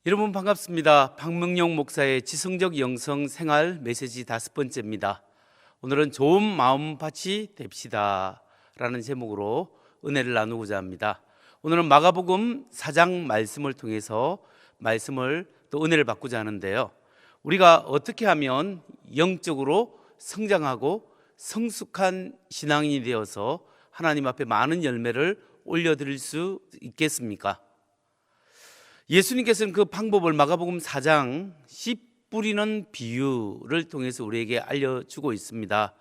여러분 반갑습니다. 박명용 목사의 지성적 영성 생활 메시지 5번째입니다. 오늘은 좋은 마음밭이 됩시다 라는 제목으로 은혜를 나누고자 합니다. 오늘은 마가복음 4장 말씀을 통해서 또 은혜를 받고자 하는데요, 우리가 어떻게 하면 영적으로 성장하고 성숙한 신앙인이 되어서 하나님 앞에 많은 열매를 올려드릴 수 있겠습니까? 예수님께서는 그 방법을 마가복음 4장 씨 뿌리는 비유를 통해서 우리에게 알려주고 있습니다.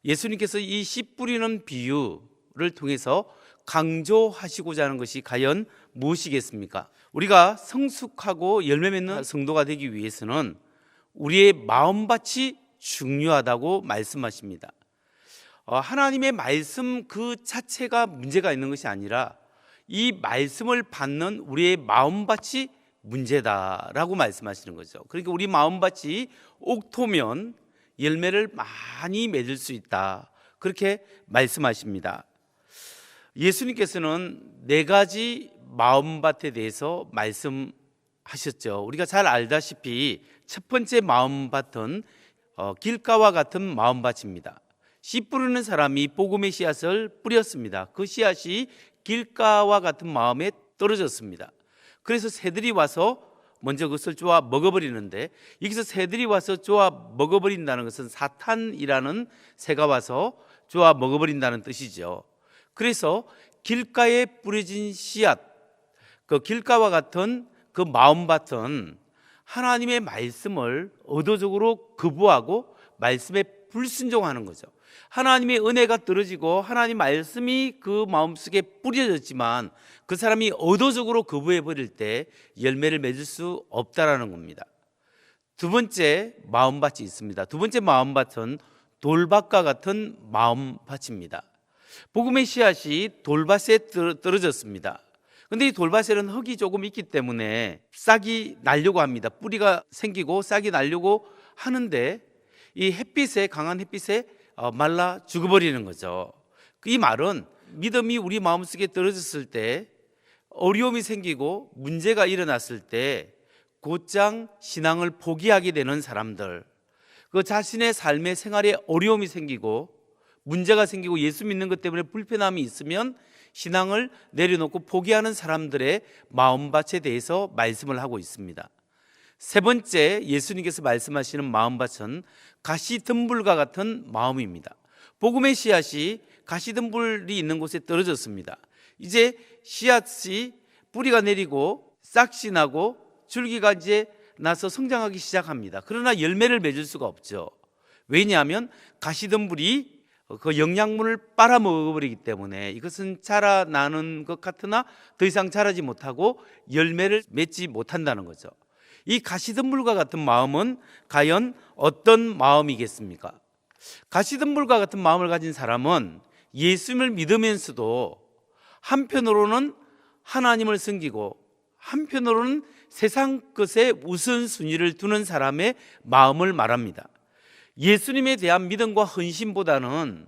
예수님께서 이 씨 뿌리는 비유를 통해서 강조하시고자 하는 것이 과연 무엇이겠습니까? 우리가 성숙하고 열매 맺는 성도가 되기 위해서는 우리의 마음밭이 중요하다고 말씀하십니다. 하나님의 말씀 그 자체가 문제가 있는 것이 아니라 이 말씀을 받는 우리의 마음밭이 문제다라고 말씀하시는 거죠. 그러니까 우리 마음밭이 옥토면 열매를 많이 맺을 수 있다, 그렇게 말씀하십니다. 예수님께서는 4가지 마음밭에 대해서 말씀하셨죠. 우리가 잘 알다시피 첫 번째 마음밭은 길가와 같은 마음밭입니다. 씨 뿌리는 사람이 복음의 씨앗을 뿌렸습니다. 그 씨앗이 길가와 같은 마음에 떨어졌습니다. 그래서 새들이 와서 먼저 그것을 쪼아 먹어버리는데, 여기서 새들이 와서 쪼아 먹어버린다는 것은 사탄이라는 새가 와서 쪼아 먹어버린다는 뜻이죠. 그래서 길가에 뿌려진 씨앗, 그 길가와 같은 그 마음밭은 하나님의 말씀을 의도적으로 거부하고 말씀에 불순종하는 거죠. 하나님의 은혜가 떨어지고 하나님 말씀이 그 마음속에 뿌려졌지만 그 사람이 의도적으로 거부해 버릴 때 열매를 맺을 수 없다라는 겁니다. 두 번째 마음밭이 있습니다. 두 번째 마음밭은 돌밭과 같은 마음밭입니다. 복음의 씨앗이 돌밭에 떨어졌습니다. 그런데 이 돌밭에는 흙이 조금 있기 때문에 싹이 나려고 합니다. 뿌리가 생기고 싹이 나려고 하는데 이 강한 햇빛에 말라 죽어버리는 거죠. 이 말은 믿음이 우리 마음속에 떨어졌을 때, 어려움이 생기고 문제가 일어났을 때 곧장 신앙을 포기하게 되는 사람들, 그 자신의 삶의 생활에 어려움이 생기고 문제가 생기고 예수 믿는 것 때문에 불편함이 있으면 신앙을 내려놓고 포기하는 사람들의 마음밭에 대해서 말씀을 하고 있습니다. 세 번째 예수님께서 말씀하시는 마음밭은 가시덤불과 같은 마음입니다. 복음의 씨앗이 가시덤불이 있는 곳에 떨어졌습니다. 이제 씨앗이 뿌리가 내리고 싹이 나고 줄기가 이제 나서 성장하기 시작합니다. 그러나 열매를 맺을 수가 없죠. 왜냐하면 가시덤불이 그 영양분을 빨아먹어버리기 때문에 이것은 자라나는 것 같으나 더 이상 자라지 못하고 열매를 맺지 못한다는 거죠. 이 가시덤불과 같은 마음은 과연 어떤 마음이겠습니까? 가시덤불과 같은 마음을 가진 사람은 예수님을 믿으면서도 한편으로는 하나님을 섬기고 한편으로는 세상 것에 우선순위를 두는 사람의 마음을 말합니다. 예수님에 대한 믿음과 헌신보다는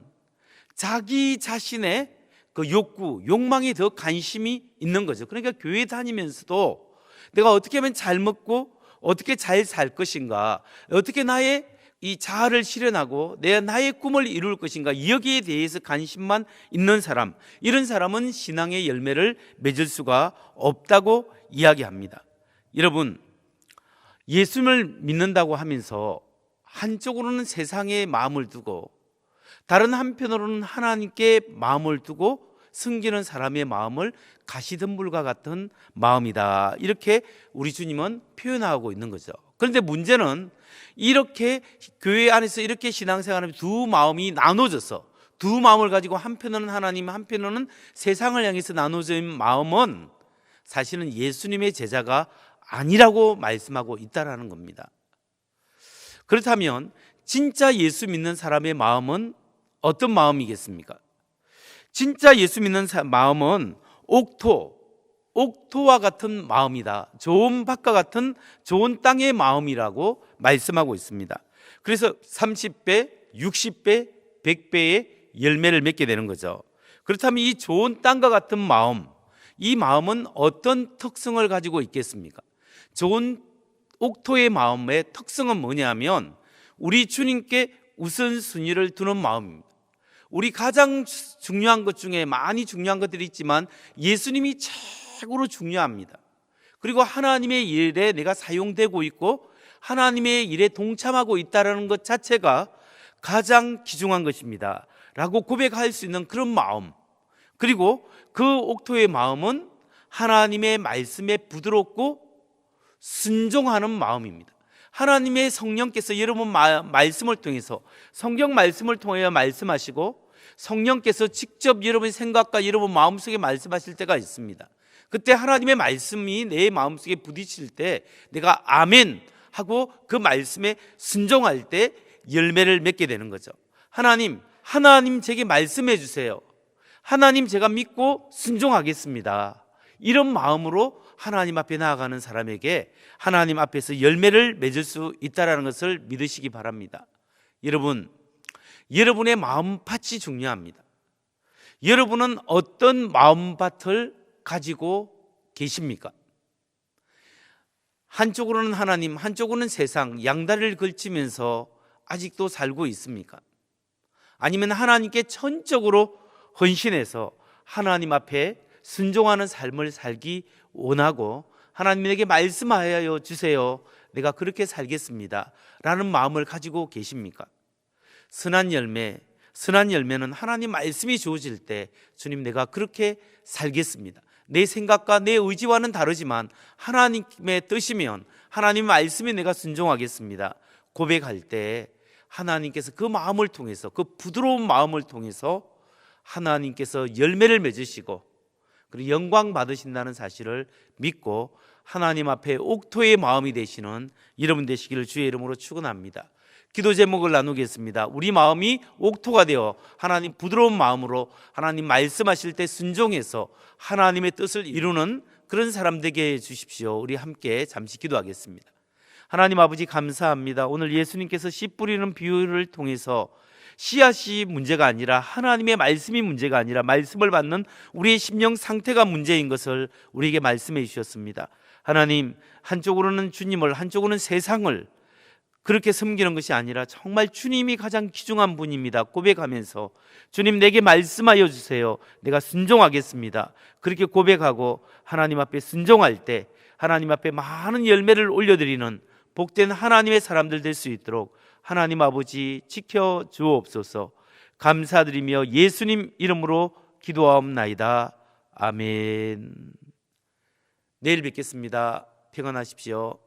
자기 자신의 그 욕망에 더 관심이 있는 거죠. 그러니까 교회 다니면서도 내가 어떻게 하면 잘 먹고 어떻게 잘 살 것인가, 어떻게 나의 이 자아를 실현하고 나의 꿈을 이룰 것인가, 여기에 대해서 관심만 있는 사람, 이런 사람은 신앙의 열매를 맺을 수가 없다고 이야기합니다. 여러분, 예수님을 믿는다고 하면서 한쪽으로는 세상에 마음을 두고 다른 한편으로는 하나님께 마음을 두고 숨기는 사람의 마음을 가시덤불과 같은 마음이다, 이렇게 우리 주님은 표현하고 있는 거죠. 그런데 문제는 이렇게 교회 안에서 이렇게 신앙생활하면 두 마음이 나눠져서 두 마음을 가지고 한편으로는 하나님, 한편으로는 세상을 향해서 나눠진 마음은 사실은 예수님의 제자가 아니라고 말씀하고 있다라는 겁니다. 그렇다면 진짜 예수 믿는 사람의 마음은 어떤 마음이겠습니까? 진짜 예수 믿는 마음은 옥토와 같은 마음이다, 좋은 밭과 같은 좋은 땅의 마음이라고 말씀하고 있습니다. 그래서 30배, 60배, 100배의 열매를 맺게 되는 거죠. 그렇다면 이 좋은 땅과 같은 마음, 이 마음은 어떤 특성을 가지고 있겠습니까? 좋은 옥토의 마음의 특성은 뭐냐면 우리 주님께 우선순위를 두는 마음입니다. 우리 가장 중요한 것 중에 많이 중요한 것들이 있지만 예수님이 최고로 중요합니다. 그리고 하나님의 일에 내가 사용되고 있고 하나님의 일에 동참하고 있다는 것 자체가 가장 귀중한 것입니다 라고 고백할 수 있는 그런 마음, 그리고 그 옥토의 마음은 하나님의 말씀에 부드럽고 순종하는 마음입니다. 하나님의 성령께서 여러분 말씀을 통해서, 성경 말씀을 통하여 말씀하시고 성령께서 직접 여러분의 생각과 여러분 마음속에 말씀하실 때가 있습니다. 그때 하나님의 말씀이 내 마음속에 부딪힐 때 내가 아멘 하고 그 말씀에 순종할 때 열매를 맺게 되는 거죠. 하나님 제게 말씀해 주세요. 하나님 제가 믿고 순종하겠습니다. 이런 마음으로 하나님 앞에 나아가는 사람에게 하나님 앞에서 열매를 맺을 수 있다는 것을 믿으시기 바랍니다. 여러분, 여러분의 마음밭이 중요합니다. 여러분은 어떤 마음밭을 가지고 계십니까? 한쪽으로는 하나님, 한쪽으로는 세상, 양다리를 걸치면서 아직도 살고 있습니까? 아니면 하나님께 전적으로 헌신해서 하나님 앞에 순종하는 삶을 살기 원하고 하나님에게 말씀하여 주세요, 내가 그렇게 살겠습니다 라는 마음을 가지고 계십니까? 선한 열매는 하나님 말씀이 주어질 때 주님 내가 그렇게 살겠습니다, 내 생각과 내 의지와는 다르지만 하나님의 뜻이면 하나님 말씀에 내가 순종하겠습니다 고백할 때 하나님께서 그 마음을 통해서, 그 부드러운 마음을 통해서 하나님께서 열매를 맺으시고 그리고 영광 받으신다는 사실을 믿고 하나님 앞에 옥토의 마음이 되시는 여러분 되시기를 주의 이름으로 축원합니다. 기도 제목을 나누겠습니다. 우리 마음이 옥토가 되어 하나님 부드러운 마음으로 하나님 말씀하실 때 순종해서 하나님의 뜻을 이루는 그런 사람 되게 해 주십시오. 우리 함께 잠시 기도하겠습니다. 하나님 아버지 감사합니다. 오늘 예수님께서 씨 뿌리는 비유를 통해서 씨앗이 문제가 아니라 하나님의 말씀이 문제가 아니라 말씀을 받는 우리의 심령 상태가 문제인 것을 우리에게 말씀해 주셨습니다. 하나님, 한쪽으로는 주님을, 한쪽으로는 세상을 그렇게 섬기는 것이 아니라 정말 주님이 가장 귀중한 분입니다 고백하면서 주님 내게 말씀하여 주세요, 내가 순종하겠습니다 그렇게 고백하고 하나님 앞에 순종할 때 하나님 앞에 많은 열매를 올려드리는 복된 하나님의 사람들 될 수 있도록 하나님 아버지 지켜 주옵소서. 감사드리며 예수님 이름으로 기도하옵나이다. 아멘. 내일 뵙겠습니다. 평안하십시오.